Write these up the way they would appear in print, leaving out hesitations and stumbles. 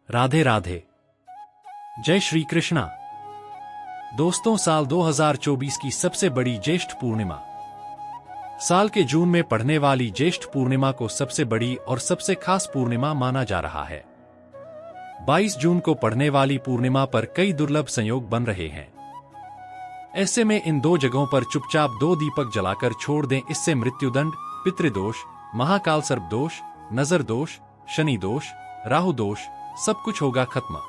राधे राधे। जय श्री कृष्णा। दोस्तों, साल 2024 की सबसे बड़ी ज्येष्ठ पूर्णिमा, साल के जून में पड़ने वाली ज्येष्ठ पूर्णिमा को सबसे बड़ी और सबसे खास पूर्णिमा माना जा रहा है। 22 जून को पड़ने वाली पूर्णिमा पर कई दुर्लभ संयोग बन रहे हैं। ऐसे में इन दो जगहों पर चुपचाप 2 दीपक जलाकर छोड़ दें, इससे मृत्युदंड, पितृदोष, महाकाल सर्प दोष, नजर दोष, शनि दोष, राहु दोष सब कुछ होगा खत्म।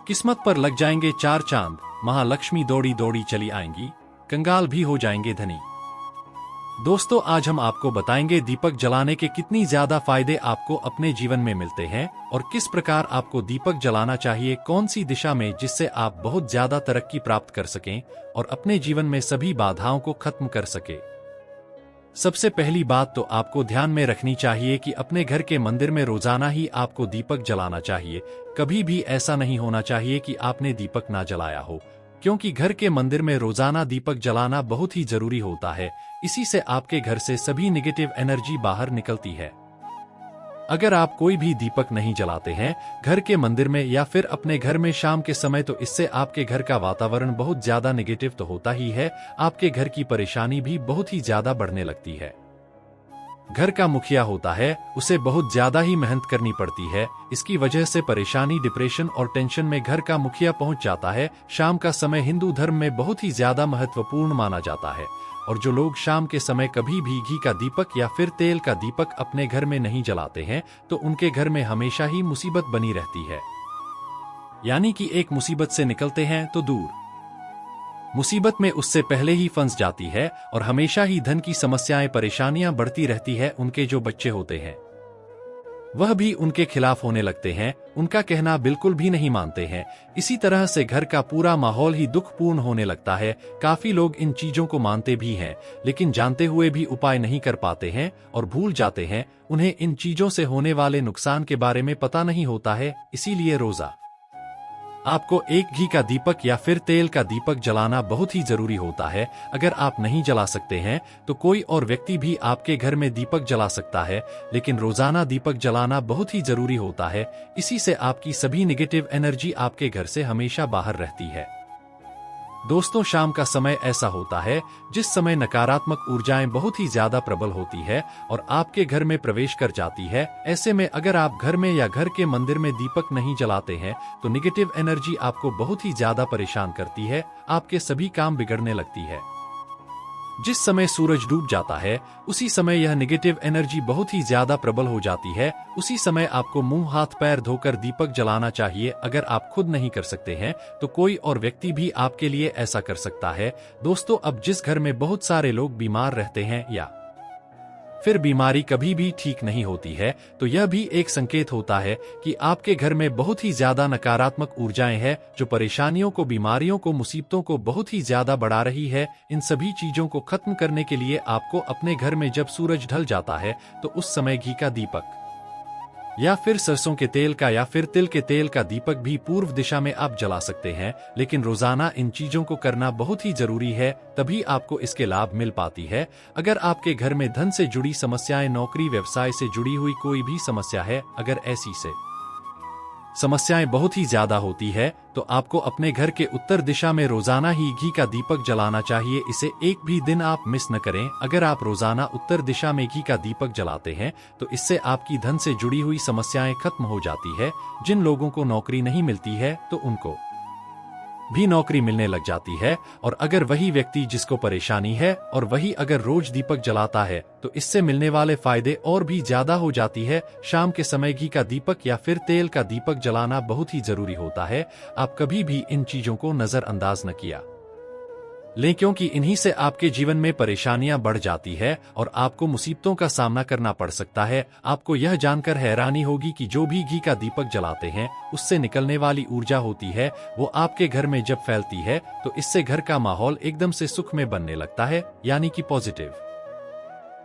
किस्मत पर लग जाएंगे 4 चांद, महालक्ष्मी दौड़ी दौड़ी चली आएंगी, कंगाल भी हो जाएंगे धनी। दोस्तों, आज हम आपको बताएंगे दीपक जलाने के कितनी ज्यादा फायदे आपको अपने जीवन में मिलते हैं और किस प्रकार आपको दीपक जलाना चाहिए, कौन सी दिशा में, जिससे आप बहुत ज्यादा तरक्की प्राप्त कर सकें और अपने जीवन में सभी बाधाओं को खत्म कर सके। सबसे पहली बात तो आपको ध्यान में रखनी चाहिए कि अपने घर के मंदिर में रोजाना ही आपको दीपक जलाना चाहिए। कभी भी ऐसा नहीं होना चाहिए कि आपने दीपक ना जलाया हो, क्योंकि घर के मंदिर में रोजाना दीपक जलाना बहुत ही जरूरी होता है। इसी से आपके घर से सभी नेगेटिव एनर्जी बाहर निकलती है। अगर आप कोई भी दीपक नहीं जलाते हैं घर के मंदिर में या फिर अपने घर में शाम के समय, तो इससे आपके घर का वातावरण बहुत ज्यादा नेगेटिव तो होता ही है, आपके घर की परेशानी भी बहुत ही ज्यादा बढ़ने लगती है। घर का मुखिया होता है, उसे बहुत ज्यादा ही मेहनत करनी पड़ती है। इसकी वजह से परेशानी, डिप्रेशन और टेंशन में घर का मुखिया पहुंच जाता है। शाम का समय हिंदू धर्म में बहुत ही ज्यादा महत्वपूर्ण माना जाता है और जो लोग शाम के समय कभी भी घी का दीपक या फिर तेल का दीपक अपने घर में नहीं जलाते हैं, तो उनके घर में हमेशा ही मुसीबत बनी रहती है। यानी कि एक मुसीबत से निकलते हैं तो दूर मुसीबत में उससे पहले ही फंस जाती है और हमेशा ही धन की समस्याएं, परेशानियां बढ़ती रहती है। उनके जो बच्चे होते हैं वह भी उनके खिलाफ होने लगते हैं, उनका कहना बिल्कुल भी नहीं मानते हैं। इसी तरह से घर का पूरा माहौल ही दुखपूर्ण होने लगता है। काफी लोग इन चीजों को मानते भी हैं, लेकिन जानते हुए भी उपाय नहीं कर पाते हैं और भूल जाते हैं। उन्हें इन चीजों से होने वाले नुकसान के बारे में पता नहीं होता है। इसीलिए रोजा आपको एक घी का दीपक या फिर तेल का दीपक जलाना बहुत ही जरूरी होता है। अगर आप नहीं जला सकते हैं तो कोई और व्यक्ति भी आपके घर में दीपक जला सकता है, लेकिन रोजाना दीपक जलाना बहुत ही जरूरी होता है। इसी से आपकी सभी नेगेटिव एनर्जी आपके घर से हमेशा बाहर रहती है। दोस्तों, शाम का समय ऐसा होता है जिस समय नकारात्मक ऊर्जाएं बहुत ही ज्यादा प्रबल होती है और आपके घर में प्रवेश कर जाती है। ऐसे में अगर आप घर में या घर के मंदिर में दीपक नहीं जलाते हैं तो नेगेटिव एनर्जी आपको बहुत ही ज्यादा परेशान करती है, आपके सभी काम बिगड़ने लगती है। जिस समय सूरज डूब जाता है उसी समय यह नेगेटिव एनर्जी बहुत ही ज्यादा प्रबल हो जाती है। उसी समय आपको मुंह हाथ पैर धोकर दीपक जलाना चाहिए। अगर आप खुद नहीं कर सकते हैं तो कोई और व्यक्ति भी आपके लिए ऐसा कर सकता है। दोस्तों, अब जिस घर में बहुत सारे लोग बीमार रहते हैं या फिर बीमारी कभी भी ठीक नहीं होती है, तो यह भी एक संकेत होता है कि आपके घर में बहुत ही ज्यादा नकारात्मक ऊर्जाएं हैं जो परेशानियों को, बीमारियों को, मुसीबतों को बहुत ही ज्यादा बढ़ा रही है। इन सभी चीजों को खत्म करने के लिए आपको अपने घर में जब सूरज ढल जाता है तो उस समय घी का दीपक या फिर सरसों के तेल का या फिर तिल के तेल का दीपक भी पूर्व दिशा में आप जला सकते हैं। लेकिन रोजाना इन चीजों को करना बहुत ही जरूरी है, तभी आपको इसके लाभ मिल पाती है। अगर आपके घर में धन से जुड़ी समस्याएं, नौकरी व्यवसाय से जुड़ी हुई कोई भी समस्या है, अगर ऐसी से समस्याएं बहुत ही ज्यादा होती है तो आपको अपने घर के उत्तर दिशा में रोजाना ही घी का दीपक जलाना चाहिए। इसे एक भी दिन आप मिस न करें। अगर आप रोजाना उत्तर दिशा में घी का दीपक जलाते हैं तो इससे आपकी धन से जुड़ी हुई समस्याएं खत्म हो जाती है। जिन लोगों को नौकरी नहीं मिलती है तो उनको भी नौकरी मिलने लग जाती है। और अगर वही व्यक्ति जिसको परेशानी है और वही अगर रोज दीपक जलाता है तो इससे मिलने वाले फायदे और भी ज्यादा हो जाती है। शाम के समय घी का दीपक या फिर तेल का दीपक जलाना बहुत ही जरूरी होता है। आप कभी भी इन चीजों को नजरअंदाज न किया लें, क्योंकि इन्हीं से आपके जीवन में परेशानियां बढ़ जाती है और आपको मुसीबतों का सामना करना पड़ सकता है। आपको यह जानकर हैरानी होगी कि जो भी घी का दीपक जलाते हैं उससे निकलने वाली ऊर्जा होती है वो आपके घर में जब फैलती है तो इससे घर का माहौल एकदम से सुख में बनने लगता है, यानी कि पॉजिटिव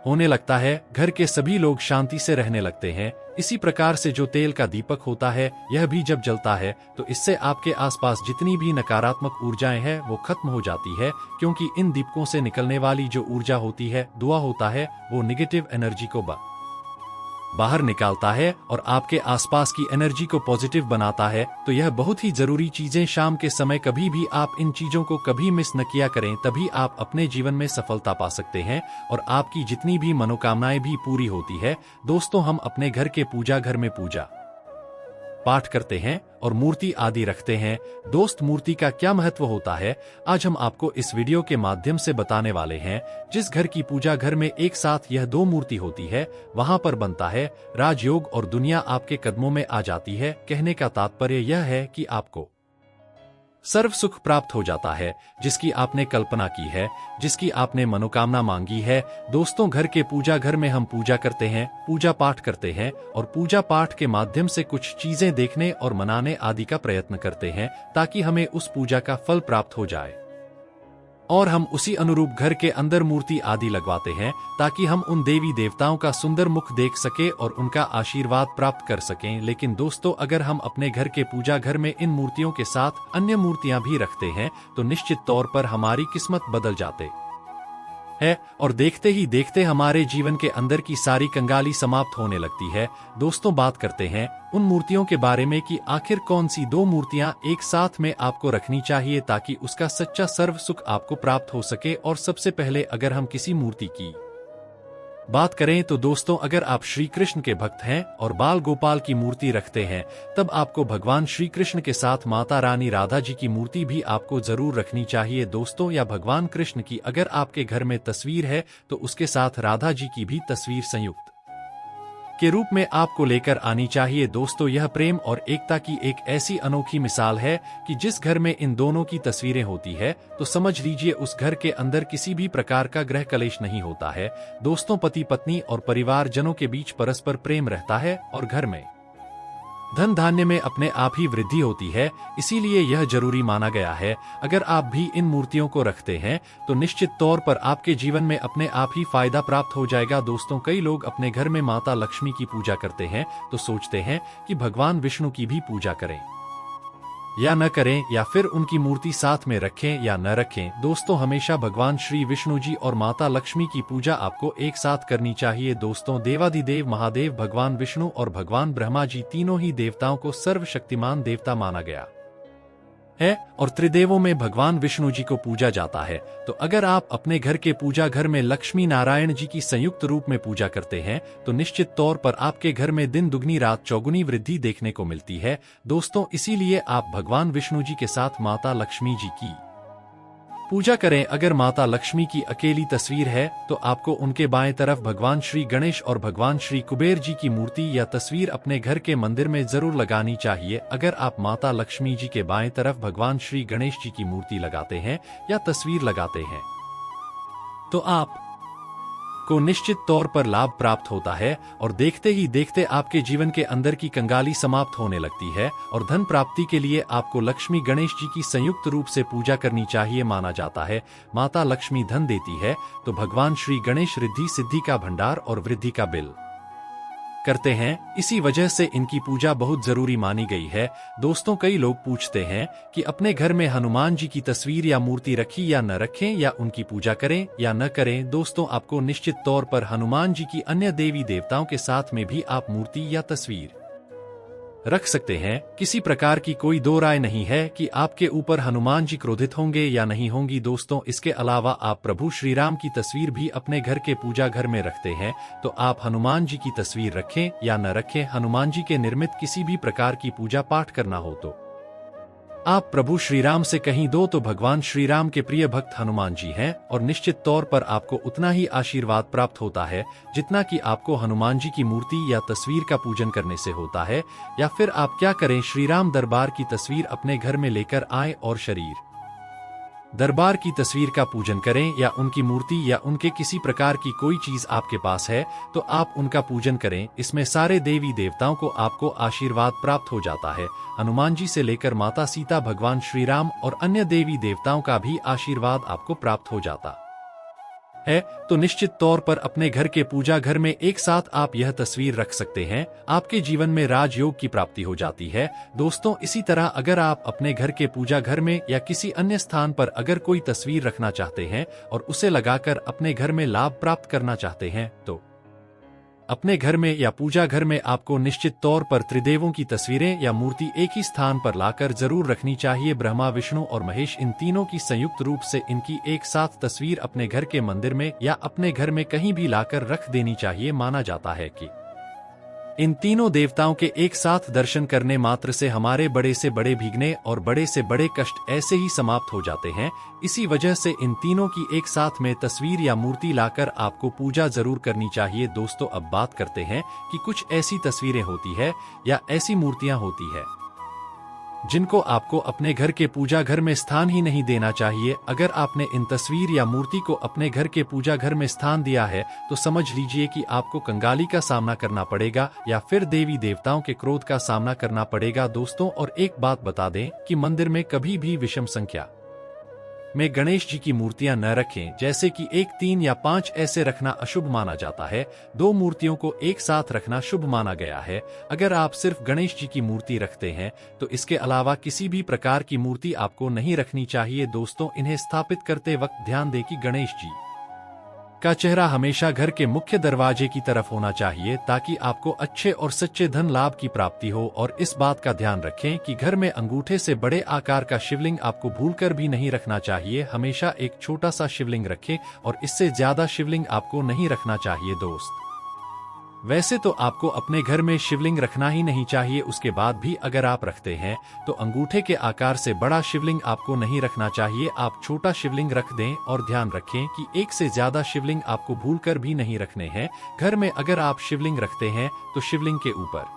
होने लगता है। घर के सभी लोग शांति से रहने लगते हैं। इसी प्रकार से जो तेल का दीपक होता है यह भी जब जलता है तो इससे आपके आसपास जितनी भी नकारात्मक ऊर्जाएं हैं वो खत्म हो जाती है, क्योंकि इन दीपकों से निकलने वाली जो ऊर्जा होती है, धुआं होता है, वो नेगेटिव एनर्जी को बाहर निकालता है और आपके आसपास की एनर्जी को पॉजिटिव बनाता है। तो यह बहुत ही जरूरी चीजें शाम के समय कभी भी आप इन चीजों को कभी मिस न किया करें, तभी आप अपने जीवन में सफलता पा सकते हैं और आपकी जितनी भी मनोकामनाएं भी पूरी होती है। दोस्तों, हम अपने घर के पूजा घर में पूजा पाठ करते हैं और मूर्ति आदि रखते हैं। दोस्त, मूर्ति का क्या महत्व होता है, आज हम आपको इस वीडियो के माध्यम से बताने वाले हैं। जिस घर की पूजा घर में एक साथ यह दो मूर्ति होती है, वहां पर बनता है राजयोग और दुनिया आपके कदमों में आ जाती है। कहने का तात्पर्य यह है कि आपको सर्व सुख प्राप्त हो जाता है, जिसकी आपने कल्पना की है, जिसकी आपने मनोकामना मांगी है। दोस्तों, घर के पूजा घर में हम पूजा करते हैं, पूजा पाठ करते हैं और पूजा पाठ के माध्यम से कुछ चीजें देखने और मनाने आदि का प्रयत्न करते हैं, ताकि हमें उस पूजा का फल प्राप्त हो जाए। और हम उसी अनुरूप घर के अंदर मूर्ति आदि लगवाते हैं, ताकि हम उन देवी देवताओं का सुंदर मुख देख सके और उनका आशीर्वाद प्राप्त कर सकें। लेकिन दोस्तों, अगर हम अपने घर के पूजा घर में इन मूर्तियों के साथ अन्य मूर्तियां भी रखते हैं, तो निश्चित तौर पर हमारी किस्मत बदल जाते है और देखते ही देखते हमारे जीवन के अंदर की सारी कंगाली समाप्त होने लगती है। दोस्तों, बात करते हैं उन मूर्तियों के बारे में कि आखिर कौन सी दो मूर्तियां एक साथ में आपको रखनी चाहिए, ताकि उसका सच्चा सर्व सुख आपको प्राप्त हो सके। और सबसे पहले अगर हम किसी मूर्ति की बात करें तो दोस्तों, अगर आप श्री कृष्ण के भक्त हैं और बाल गोपाल की मूर्ति रखते हैं, तब आपको भगवान श्री कृष्ण के साथ माता रानी राधा जी की मूर्ति भी आपको जरूर रखनी चाहिए। दोस्तों, या भगवान कृष्ण की अगर आपके घर में तस्वीर है, तो उसके साथ राधा जी की भी तस्वीर संयुक्त के रूप में आपको लेकर आनी चाहिए। दोस्तों, यह प्रेम और एकता की एक ऐसी अनोखी मिसाल है कि जिस घर में इन दोनों की तस्वीरें होती है, तो समझ लीजिए उस घर के अंदर किसी भी प्रकार का ग्रह कलेश नहीं होता है। दोस्तों, पति पत्नी और परिवार जनों के बीच परस्पर प्रेम रहता है और घर में धन धान्य में अपने आप ही वृद्धि होती है। इसीलिए यह जरूरी माना गया है। अगर आप भी इन मूर्तियों को रखते हैं, तो निश्चित तौर पर आपके जीवन में अपने आप ही फायदा प्राप्त हो जाएगा। दोस्तों, कई लोग अपने घर में माता लक्ष्मी की पूजा करते हैं, तो सोचते हैं कि भगवान विष्णु की भी पूजा करें या न करें, या फिर उनकी मूर्ति साथ में रखें या न रखें। दोस्तों, हमेशा भगवान श्री विष्णु जी और माता लक्ष्मी की पूजा आपको एक साथ करनी चाहिए। दोस्तों, देवाधिदेव महादेव भगवान विष्णु और भगवान ब्रह्मा जी तीनों ही देवताओं को सर्वशक्तिमान देवता माना गया है और त्रिदेवों में भगवान विष्णु जी को पूजा जाता है। तो अगर आप अपने घर के पूजा घर में लक्ष्मी नारायण जी की संयुक्त रूप में पूजा करते हैं, तो निश्चित तौर पर आपके घर में दिन दुगनी रात चौगुनी वृद्धि देखने को मिलती है। दोस्तों, इसीलिए आप भगवान विष्णु जी के साथ माता लक्ष्मी जी की पूजा करें। अगर माता लक्ष्मी की अकेली तस्वीर है, तो आपको उनके बाएं तरफ भगवान श्री गणेश और भगवान श्री कुबेर जी की मूर्ति या तस्वीर अपने घर के मंदिर में जरूर लगानी चाहिए। अगर आप माता लक्ष्मी जी के बाएं तरफ भगवान श्री गणेश जी की मूर्ति लगाते हैं या तस्वीर लगाते हैं, तो आप को निश्चित तौर पर लाभ प्राप्त होता है और देखते ही देखते आपके जीवन के अंदर की कंगाली समाप्त होने लगती है और धन प्राप्ति के लिए आपको लक्ष्मी गणेश जी की संयुक्त रूप से पूजा करनी चाहिए। माना जाता है माता लक्ष्मी धन देती है, तो भगवान श्री गणेश रिद्धि सिद्धि का भंडार और वृद्धि का बिल करते हैं। इसी वजह से इनकी पूजा बहुत जरूरी मानी गई है। दोस्तों, कई लोग पूछते हैं कि अपने घर में हनुमान जी की तस्वीर या मूर्ति रखी या न रखें, या उनकी पूजा करें या न करें। दोस्तों, आपको निश्चित तौर पर हनुमान जी की अन्य देवी देवताओं के साथ में भी आप मूर्ति या तस्वीर रख सकते हैं। किसी प्रकार की कोई दो राय नहीं है कि आपके ऊपर हनुमान जी क्रोधित होंगे या नहीं होंगी। दोस्तों, इसके अलावा आप प्रभु श्री राम की तस्वीर भी अपने घर के पूजा घर में रखते हैं, तो आप हनुमान जी की तस्वीर रखें या न रखें, हनुमान जी के निर्मित किसी भी प्रकार की पूजा पाठ करना हो तो आप प्रभु श्री राम से कहीं दो, तो भगवान श्री राम के प्रिय भक्त हनुमान जी हैं और निश्चित तौर पर आपको उतना ही आशीर्वाद प्राप्त होता है जितना कि आपको हनुमान जी की मूर्ति या तस्वीर का पूजन करने से होता है। या फिर आप क्या करें, श्री राम दरबार की तस्वीर अपने घर में लेकर आए और शरीर दरबार की तस्वीर का पूजन करें, या उनकी मूर्ति या उनके किसी प्रकार की कोई चीज आपके पास है तो आप उनका पूजन करें। इसमें सारे देवी देवताओं को आपको आशीर्वाद प्राप्त हो जाता है। हनुमान जी से लेकर माता सीता, भगवान श्री राम और अन्य देवी देवताओं का भी आशीर्वाद आपको प्राप्त हो जाता है। तो निश्चित तौर पर अपने घर के पूजा घर में एक साथ आप यह तस्वीर रख सकते हैं। आपके जीवन में राजयोग की प्राप्ति हो जाती है। दोस्तों, इसी तरह अगर आप अपने घर के पूजा घर में या किसी अन्य स्थान पर अगर कोई तस्वीर रखना चाहते हैं और उसे लगाकर अपने घर में लाभ प्राप्त करना चाहते हैं, तो अपने घर में या पूजा घर में आपको निश्चित तौर पर त्रिदेवों की तस्वीरें या मूर्ति एक ही स्थान पर लाकर जरूर रखनी चाहिए। ब्रह्मा, विष्णु और महेश, इन तीनों की संयुक्त रूप से इनकी एक साथ तस्वीर अपने घर के मंदिर में या अपने घर में कहीं भी लाकर रख देनी चाहिए। माना जाता है कि इन तीनों देवताओं के एक साथ दर्शन करने मात्र से हमारे बड़े से बड़े भीगने और बड़े से बड़े कष्ट ऐसे ही समाप्त हो जाते हैं। इसी वजह से इन तीनों की एक साथ में तस्वीर या मूर्ति लाकर आपको पूजा जरूर करनी चाहिए। दोस्तों, अब बात करते हैं कि कुछ ऐसी तस्वीरें होती है या ऐसी मूर्तियां होती है जिनको आपको अपने घर के पूजा घर में स्थान ही नहीं देना चाहिए। अगर आपने इन तस्वीर या मूर्ति को अपने घर के पूजा घर में स्थान दिया है तो समझ लीजिए कि आपको कंगाली का सामना करना पड़ेगा या फिर देवी देवताओं के क्रोध का सामना करना पड़ेगा। दोस्तों, और एक बात बता दें कि मंदिर में कभी भी विषम संख्या में गणेश जी की मूर्तियां न रखें, जैसे कि 1, 3 या 5 ऐसे रखना अशुभ माना जाता है। 2 मूर्तियों को एक साथ रखना शुभ माना गया है। अगर आप सिर्फ गणेश जी की मूर्ति रखते हैं तो इसके अलावा किसी भी प्रकार की मूर्ति आपको नहीं रखनी चाहिए। दोस्तों, इन्हें स्थापित करते वक्त ध्यान दें कि गणेश जी का चेहरा हमेशा घर के मुख्य दरवाजे की तरफ होना चाहिए ताकि आपको अच्छे और सच्चे धन लाभ की प्राप्ति हो। और इस बात का ध्यान रखें कि घर में अंगूठे से बड़े आकार का शिवलिंग आपको भूलकर भी नहीं रखना चाहिए। हमेशा एक छोटा सा शिवलिंग रखें और इससे ज्यादा शिवलिंग आपको नहीं रखना चाहिए। दोस्त, वैसे तो आपको अपने घर में शिवलिंग रखना ही नहीं चाहिए, उसके बाद भी अगर आप रखते हैं तो अंगूठे के आकार से बड़ा शिवलिंग आपको नहीं रखना चाहिए। आप छोटा शिवलिंग रख दें और ध्यान रखें कि एक से ज्यादा शिवलिंग आपको भूलकर भी नहीं रखने हैं। घर में अगर आप शिवलिंग रखते हैं तो शिवलिंग के ऊपर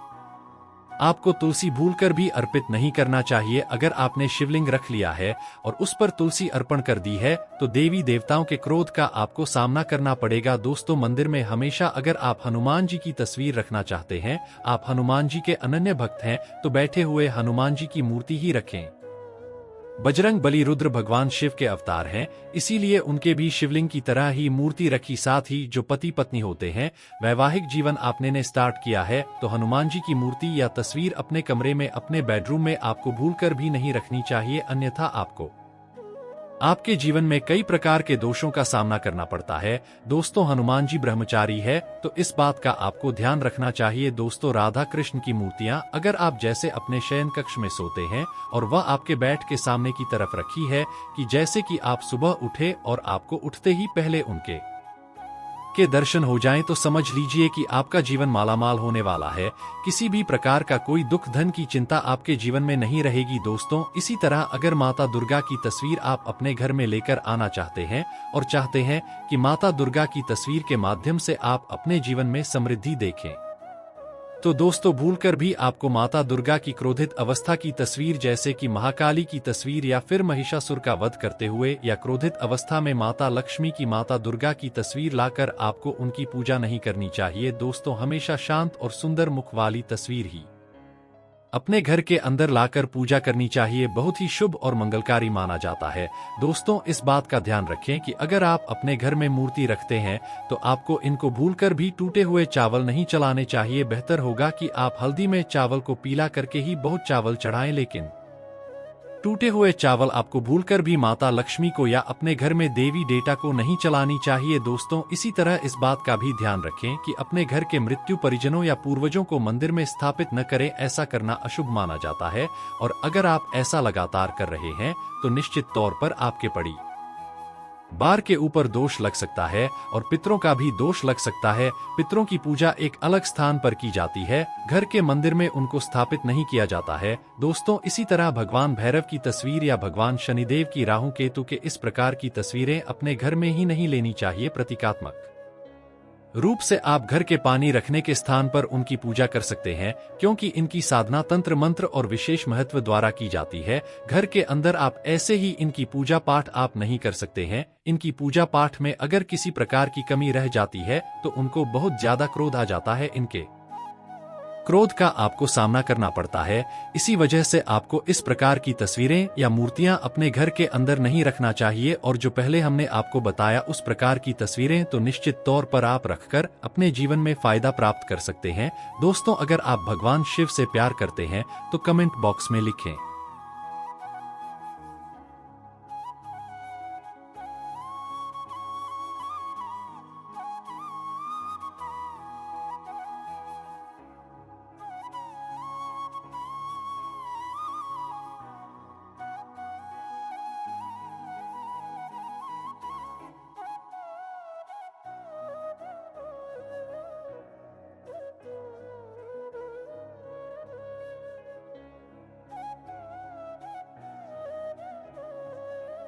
आपको तुलसी भूलकर भी अर्पित नहीं करना चाहिए। अगर आपने शिवलिंग रख लिया है और उस पर तुलसी अर्पण कर दी है तो देवी देवताओं के क्रोध का आपको सामना करना पड़ेगा। दोस्तों, मंदिर में हमेशा अगर आप हनुमान जी की तस्वीर रखना चाहते हैं, आप हनुमान जी के अनन्य भक्त हैं, तो बैठे हुए हनुमान जी की मूर्ति ही रखें। बजरंग बली रुद्र भगवान शिव के अवतार हैं, इसीलिए उनके भी शिवलिंग की तरह ही मूर्ति रखी। साथ ही जो पति पत्नी होते हैं, वैवाहिक जीवन आपने ने स्टार्ट किया है तो हनुमान जी की मूर्ति या तस्वीर अपने कमरे में, अपने बेडरूम में आपको भूलकर भी नहीं रखनी चाहिए, अन्यथा आपको आपके जीवन में कई प्रकार के दोषों का सामना करना पड़ता है। दोस्तों, हनुमान जी ब्रह्मचारी है तो इस बात का आपको ध्यान रखना चाहिए। दोस्तों, राधा कृष्ण की मूर्तियां अगर आप जैसे अपने शयन कक्ष में सोते हैं और वह आपके बेड के सामने की तरफ रखी है कि जैसे कि आप सुबह उठे और आपको उठते ही पहले उनके दर्शन हो जाएं तो समझ लीजिए कि आपका जीवन मालामाल होने वाला है। किसी भी प्रकार का कोई दुख, धन की चिंता आपके जीवन में नहीं रहेगी। दोस्तों, इसी तरह अगर माता दुर्गा की तस्वीर आप अपने घर में लेकर आना चाहते हैं और चाहते हैं कि माता दुर्गा की तस्वीर के माध्यम से आप अपने जीवन में समृद्धि देखें, तो दोस्तों भूलकर भी आपको माता दुर्गा की क्रोधित अवस्था की तस्वीर, जैसे कि महाकाली की तस्वीर या फिर महिषासुर का वध करते हुए या क्रोधित अवस्था में माता लक्ष्मी की, माता दुर्गा की तस्वीर लाकर आपको उनकी पूजा नहीं करनी चाहिए। दोस्तों, हमेशा शांत और सुंदर मुख वाली तस्वीर ही अपने घर के अंदर लाकर पूजा करनी चाहिए, बहुत ही शुभ और मंगलकारी माना जाता है। दोस्तों, इस बात का ध्यान रखें कि अगर आप अपने घर में मूर्ति रखते हैं तो आपको इनको भूलकर भी टूटे हुए चावल नहीं चलाने चाहिए। बेहतर होगा कि आप हल्दी में चावल को पीला करके ही बहुत चावल चढ़ाएं, लेकिन टूटे हुए चावल आपको भूलकर भी माता लक्ष्मी को या अपने घर में देवी देवता को नहीं चलानी चाहिए। दोस्तों, इसी तरह इस बात का भी ध्यान रखें कि अपने घर के मृत्यु परिजनों या पूर्वजों को मंदिर में स्थापित न करें, ऐसा करना अशुभ माना जाता है। और अगर आप ऐसा लगातार कर रहे हैं तो निश्चित तौर पर आपके पड़ी बार के ऊपर दोष लग सकता है और पितरों का भी दोष लग सकता है। पितरों की पूजा एक अलग स्थान पर की जाती है, घर के मंदिर में उनको स्थापित नहीं किया जाता है। दोस्तों, इसी तरह भगवान भैरव की तस्वीर या भगवान शनिदेव की, राहु केतु के इस प्रकार की तस्वीरें अपने घर में ही नहीं लेनी चाहिए। प्रतीकात्मक रूप से आप घर के पानी रखने के स्थान पर उनकी पूजा कर सकते हैं, क्योंकि इनकी साधना तंत्र मंत्र और विशेष महत्व द्वारा की जाती है। घर के अंदर आप ऐसे ही इनकी पूजा पाठ आप नहीं कर सकते हैं। इनकी पूजा पाठ में अगर किसी प्रकार की कमी रह जाती है तो उनको बहुत ज्यादा क्रोध आ जाता है, इनके क्रोध का आपको सामना करना पड़ता है। इसी वजह से आपको इस प्रकार की तस्वीरें या मूर्तियां अपने घर के अंदर नहीं रखना चाहिए। और जो पहले हमने आपको बताया उस प्रकार की तस्वीरें तो निश्चित तौर पर आप रखकर अपने जीवन में फायदा प्राप्त कर सकते हैं। दोस्तों, अगर आप भगवान शिव से प्यार करते हैं तो कमेंट बॉक्स में लिखें।